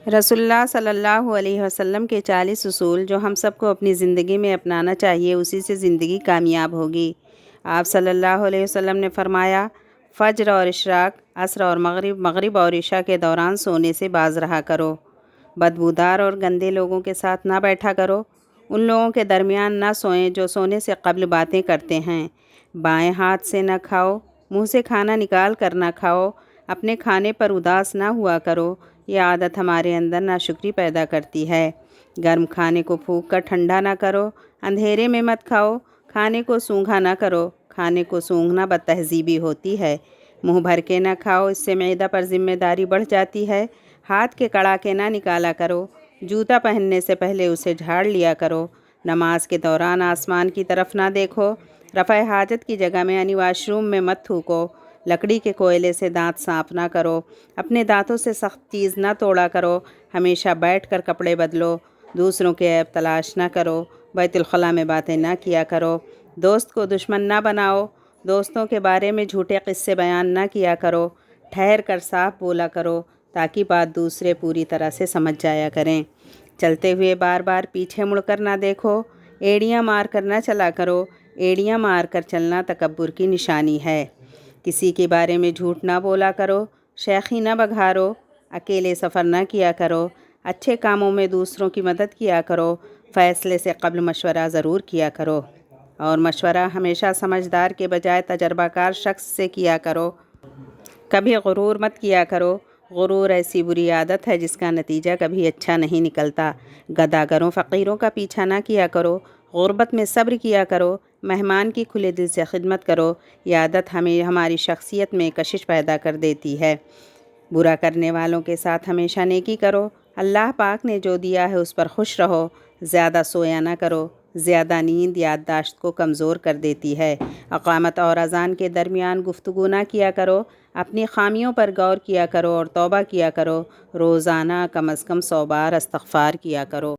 رسول اللہ صلی اللہ علیہ وسلم کے 40 اصول جو ہم سب کو اپنی زندگی میں اپنانا چاہیے، اسی سے زندگی کامیاب ہوگی۔ آپ صلی اللہ علیہ وسلم نے فرمایا، فجر اور اشراق، عصر اور مغرب اور عشاء کے دوران سونے سے باز رہا کرو۔ بدبودار اور گندے لوگوں کے ساتھ نہ بیٹھا کرو۔ ان لوگوں کے درمیان نہ سوئیں جو سونے سے قبل باتیں کرتے ہیں۔ بائیں ہاتھ سے نہ کھاؤ، منہ سے کھانا نکال کر نہ کھاؤ۔ اپنے کھانے پر اداس نہ ہوا کرو، یہ عادت ہمارے اندر ناشکری پیدا کرتی ہے۔ گرم کھانے کو پھونک کر ٹھنڈا نہ کرو، اندھیرے میں مت کھاؤ۔ کھانے کو سونگھا نہ کرو، کھانے کو سونگھنا بد تہذیبی ہوتی ہے۔ منہ بھر کے نہ کھاؤ، اس سے معدہ پر ذمہ داری بڑھ جاتی ہے۔ ہاتھ کے کڑاکے نہ نکالا کرو، جوتا پہننے سے پہلے اسے جھاڑ لیا کرو۔ نماز کے دوران آسمان کی طرف نہ دیکھو۔ رفع حاجت کی جگہ میں یعنی واش روم میں مت تھوکو۔ لکڑی کے کوئلے سے دانت صاف نہ کرو۔ اپنے دانتوں سے سخت چیز نہ توڑا کرو۔ ہمیشہ بیٹھ کر کپڑے بدلو۔ دوسروں کے عیب تلاش نہ کرو۔ بیت الخلاء میں باتیں نہ کیا کرو۔ دوست کو دشمن نہ بناؤ۔ دوستوں کے بارے میں جھوٹے قصے بیان نہ کیا کرو۔ ٹھہر کر صاف بولا کرو تاکہ بات دوسرے پوری طرح سے سمجھ جایا کریں۔ چلتے ہوئے بار بار پیچھے مڑ کر نہ دیکھو۔ ایڑیاں مار کر نہ چلا کرو۔ ایڑیاں مار کر چلنا تکبر کی نشانی ہے۔ کسی کے بارے میں جھوٹ نہ بولا کرو۔ شیخی نہ بگھارو۔ اکیلے سفر نہ کیا کرو۔ اچھے کاموں میں دوسروں کی مدد کیا کرو۔ فیصلے سے قبل مشورہ ضرور کیا کرو، اور مشورہ ہمیشہ سمجھدار کے بجائے تجربہ کار شخص سے کیا کرو۔ کبھی غرور مت کیا کرو۔ غرور ایسی بری عادت ہے جس کا نتیجہ کبھی اچھا نہیں نکلتا۔ گداگروں فقیروں کا پیچھا نہ کیا کرو۔ غربت میں صبر کیا کرو۔ مہمان کی کھلے دل سے خدمت کرو۔ یہ عادت ہماری شخصیت میں کشش پیدا کر دیتی ہے۔ برا کرنے والوں کے ساتھ ہمیشہ نیکی کرو۔ اللہ پاک نے جو دیا ہے اس پر خوش رہو۔ زیادہ سویا نہ کرو۔ زیادہ نیند یادداشت کو کمزور کر دیتی ہے۔ اقامت اور اذان کے درمیان گفتگو نہ کیا کرو۔ اپنی خامیوں پر غور کیا کرو اور توبہ کیا کرو۔ روزانہ کم از کم 100 بار استغفار کیا کرو۔